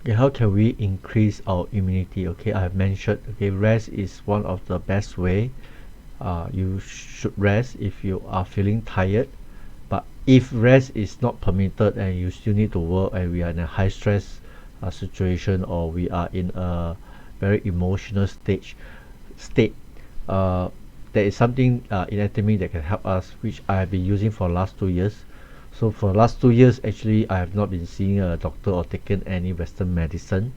Okay, how can we increase our immunity? Okay, I have mentioned, okay, rest is one of the best way. You should rest if you are feeling tired, but if rest is not permitted and you still need to work and we are in a high stress situation, or we are in a very emotional state, uh, there is something in Atomy that can help us, which I have been using for the last 2 years. So for the last 2 years, actually, I have not been seeing a doctor or taken any Western medicine,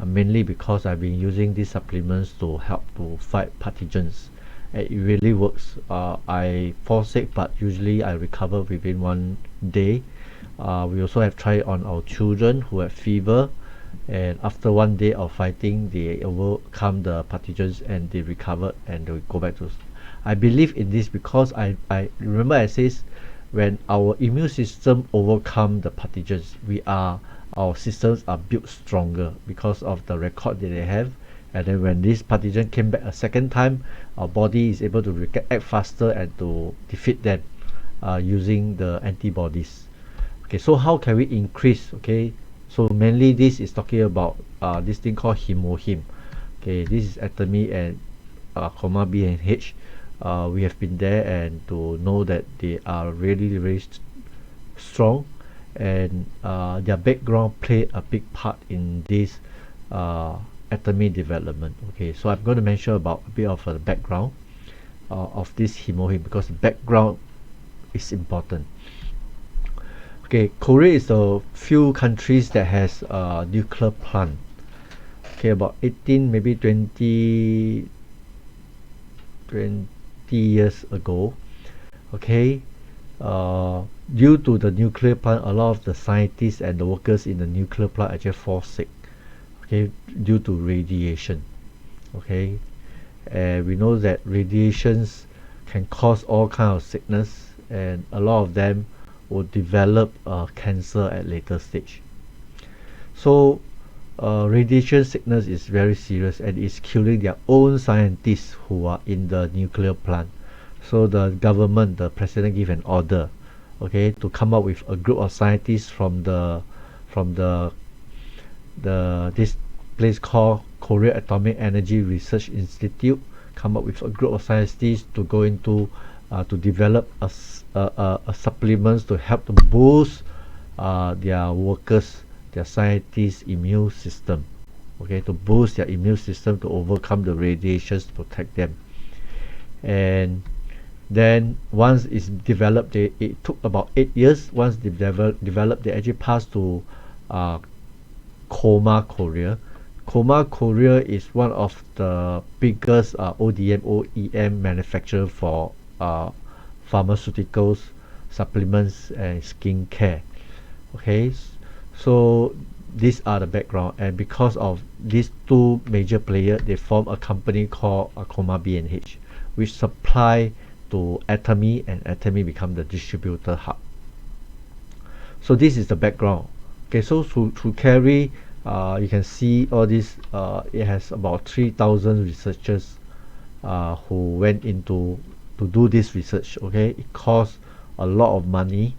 mainly because I've been using these supplements to help to fight pathogens. And it really works. I fall sick, but usually I recover within 1 day. We also have tried on our children who have fever, and after 1 day of fighting, they overcome the pathogens and they recovered and they go back to. I believe in this because I remember I says, when our immune system overcome the pathogens, our systems are built stronger because of the record that they have. And then when this pathogen came back a second time, our body is able to act faster and to defeat them using the antibodies. Okay, so how can we increase? Okay, so mainly this is talking about this thing called HemoHIM. Okay, this is Atomy and comma B and H. We have been there and to know that they are really very strong, and their background play a big part in this Atomy development. Okay, so I'm going to mention about a bit of the background of this HemoHIM, because the background is important. Okay, Korea is a few countries that has a nuclear plant. Okay, about 18, maybe 20 years ago. Okay, due to the nuclear plant, a lot of the scientists and the workers in the nuclear plant actually fall sick. Okay, due to radiation. Okay, and we know that radiations can cause all kinds of sickness, and a lot of them will develop cancer at later stage. So radiation sickness is very serious and is killing their own scientists who are in the nuclear plant. So the government, the president, give an order, okay, to come up with a group of scientists from this place called Korea Atomic Energy Research Institute, come up with a group of scientists to go into to develop a supplements to help to boost their workers, their scientists' immune system. Okay, to boost their immune system to overcome the radiations to protect them. And then once it's developed, it took about 8 years. Once they developed, they actually passed to Korea. Korea is one of the biggest OEM manufacturer for pharmaceuticals, supplements, and skincare. Okay, so these are the background, and because of these two major players, they form a company called comma B and H, which supply to Atomy, and Atomy become the distributor hub. So this is the background. Okay, so to carry, you can see all this. It has about 3,000 researchers who went into to do this research. Okay, it cost a lot of money.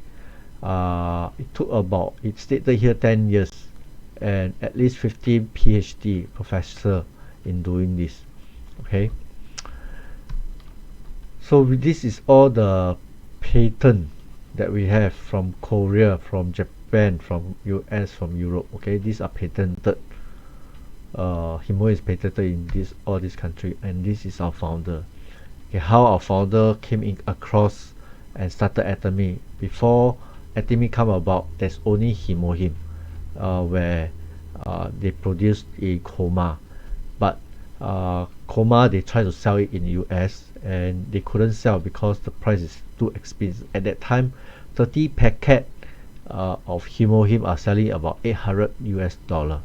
It took about, it stated here, 10 years and at least 15 PhD professor in doing this. Okay, so this is all the patent that we have from Korea, from Japan, from US, from Europe. Okay, these are patented. HemoHIM is patented in all this country, and this is our founder. Okay, how our founder came in across and started Atomy. Before Atomy come about, there's only HemoHIM, where they produced a coma, but coma, they try to sell it in the US and they couldn't sell because the price is too expensive. At that time, 30 packet of HemoHIM are selling about $800.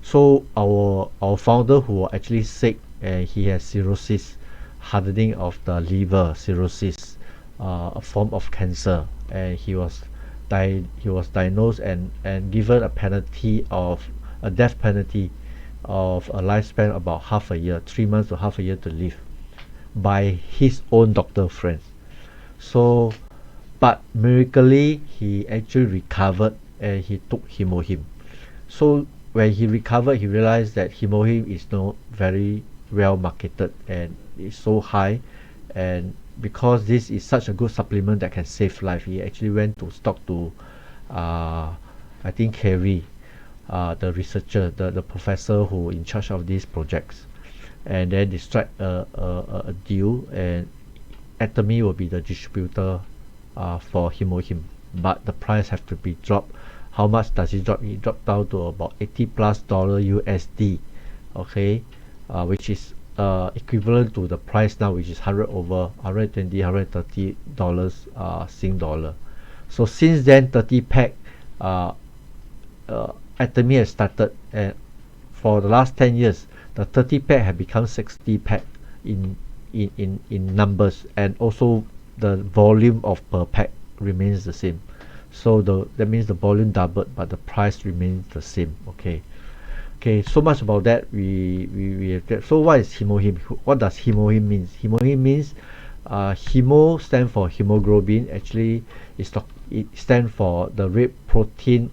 So our founder, who was actually sick, and he has cirrhosis, hardening of the liver, cirrhosis, a form of cancer, and he was diagnosed and given a penalty of a death penalty of a lifespan about half a year, 3 months to half a year to live, by his own doctor friends. So, but miraculously he actually recovered and he took HemoHIM. So when he recovered, he realized that HemoHIM is not very well marketed and it's so high. And because this is such a good supplement that can save life, he actually went to talk to I think Kerry, the researcher, the professor who in charge of these projects, and then they strike a deal, and Atomy will be the distributor for HemoHIM, but the price have to be dropped. How much does it drop? It dropped down to about $80+ USD, okay, which is equivalent to the price now, which is 120 $130 Sing dollar. So since then, 30 pack Atomy has started, and for the last 10 years, the 30 pack have become 60 pack in numbers, and also the volume of per pack remains the same. So that means the volume doubled, but the price remains the same. Okay, so much about that. We have. So what is HemoHIM? What does HemoHIM means? HemoHIM means hemo stand for hemoglobin. Actually, it stands for the red protein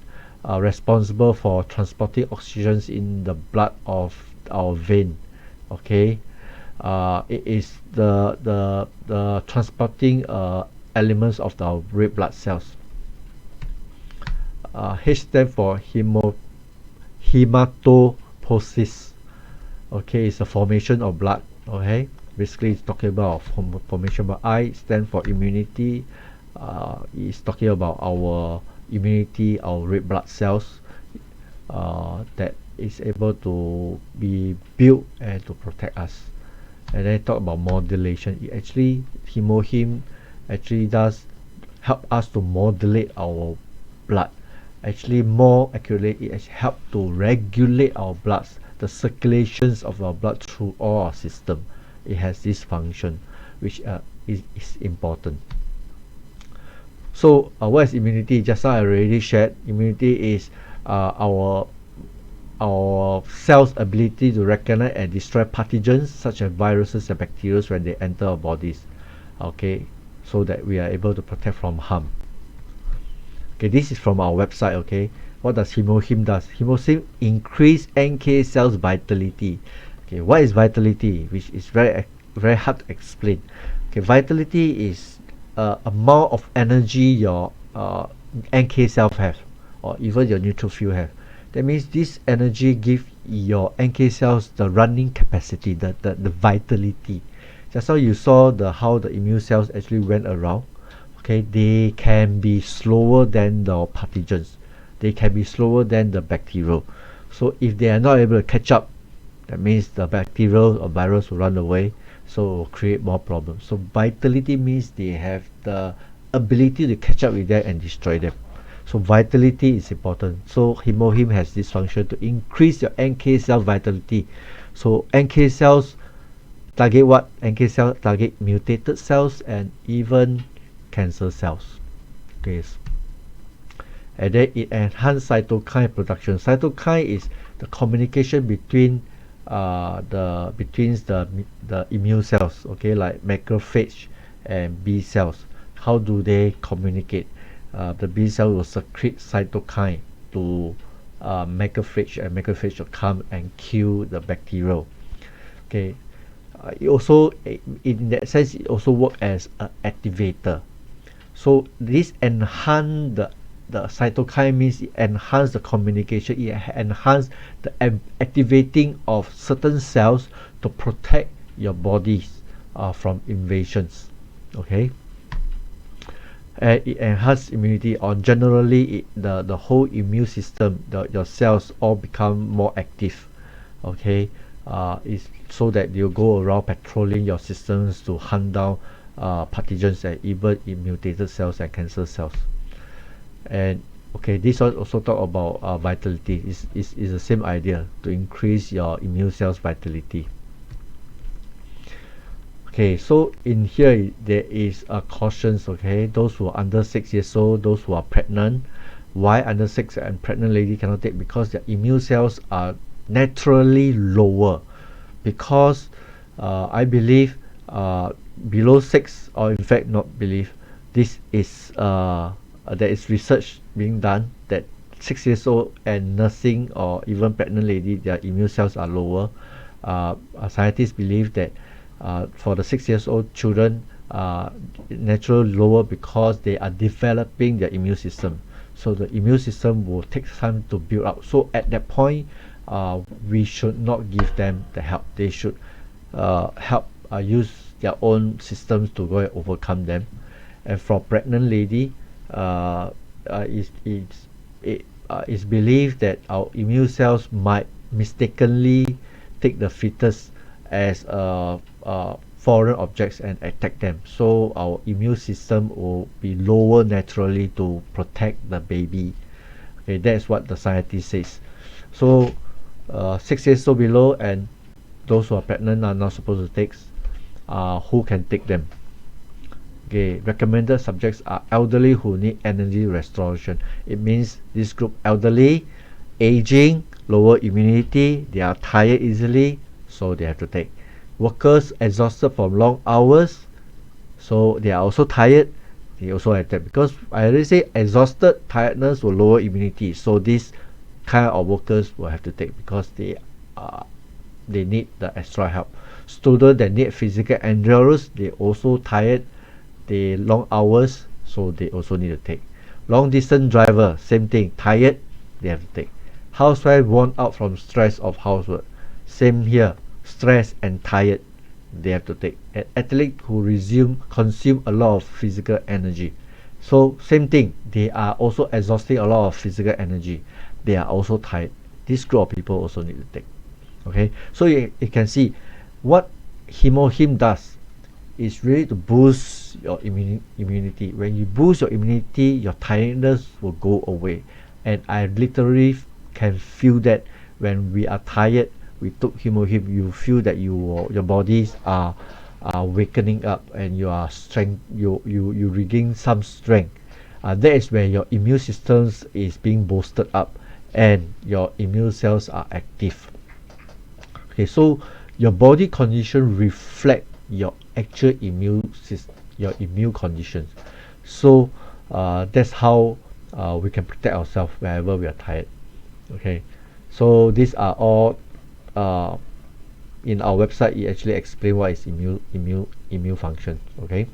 responsible for transporting oxygen in the blood of our vein. Okay, it is the transporting elements of the red blood cells. H stands for hematopoiesis. Okay, it's the formation of blood. Okay, basically it's talking about formation. But I stand for immunity. It's talking about our immunity, our red blood cells that is able to be built and to protect us. And then talk about modulation. HemoHIM actually does help us to modulate our blood. Actually, more accurately, it helps to regulate our blood, the circulations of our blood through all our system. It has this function, which is important. So what is immunity? Just now I already shared. Immunity is our cells' ability to recognize and destroy pathogens such as viruses and bacteria when they enter our bodies. Okay, so that we are able to protect from harm. Okay, this is from our website. Okay, what does HemoHIM does? HemoHIM increase NK cells vitality. Okay, what is vitality? Which is very hard to explain. Okay, vitality is amount of energy your NK cells have, or even your neutrophil have. That means this energy give your NK cells the running capacity, the vitality. Just now you saw how the immune cells actually went around. Okay, they can be slower than the pathogens. They can be slower than the bacteria. So if they are not able to catch up, that means the bacterial or virus will run away. So it will create more problems. So vitality means they have the ability to catch up with them and destroy them. So vitality is important. So HemoHIM has this function to increase your NK cell vitality. So NK cells target what? NK cells target mutated cells and even cancer cells. Okay, and then it enhances cytokine production. Cytokine is the communication between the immune cells. Okay, like macrophage and B cells. How do they communicate? The B cell will secrete cytokine to macrophage, and macrophage will come and kill the bacteria. Okay, it also, in that sense, it also works as an activator. So this enhance the cytokine means it enhance the communication, it enhance the activating of certain cells to protect your bodies from invasions. Okay, and it enhances immunity, or generally the whole immune system, your cells all become more active. Okay, is so that you go around patrolling your systems to hunt down pathogens and even mutated cells and cancer cells. And okay, this one also talk about vitality. Is the same idea, to increase your immune cells vitality. Okay, so in here there is cautions. Okay, those who are under 6 years old, those who are pregnant. Why under 6 and pregnant lady cannot take? Because their immune cells are naturally lower. Because I believe below 6, or in fact not believe, this is there is research being done that 6 years old and nursing or even pregnant lady, their immune cells are lower. Scientists believe that for the 6 years old children, naturally lower because they are developing their immune system. So the immune system will take time to build up. So at that point, we should not give them the help. They should help use their own systems to go and overcome them. And for pregnant lady, it's believed that our immune cells might mistakenly take the fetus as foreign objects and attack them. So our immune system will be lower naturally to protect the baby. Okay, that's what the scientist says. So 6 years old below and those who are pregnant are not supposed to take. Who can take them? Okay, recommended subjects are elderly who need energy restoration. It means this group elderly, aging, lower immunity, they are tired easily, so they have to take. Workers exhausted from long hours, so they are also tired, they also have to take. Because I already say exhausted, tiredness will lower immunity, so this kind of workers will have to take because they need the extra help. Students that need physical endurance, they also tired, they long hours, so they also need to take. Long distance driver, same thing, tired, they have to take. Housewife worn out from stress of housework, same here, stress and tired, they have to take. An athlete who consume a lot of physical energy, so same thing, they are also exhausting a lot of physical energy, they are also tired. This group of people also need to take. Okay, so you can see what HemoHIM does is really to boost your immunity. When you boost your immunity, your tiredness will go away. And I literally can feel that when we are tired, we took HemoHIM, you feel that your bodies are wakening up and you are you regain some strength. That is when your immune system is being boosted up and your immune cells are active. Okay, so your body condition reflect your actual immune system, your immune conditions. So that's how we can protect ourselves whenever we are tired. Okay, so these are all in our website. It actually explain what is immune function. Okay,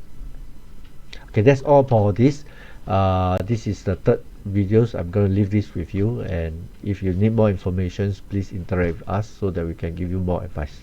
that's all for this. This is the third videos. I'm going to leave this with you, and if you need more information, please interact with us so that we can give you more advice.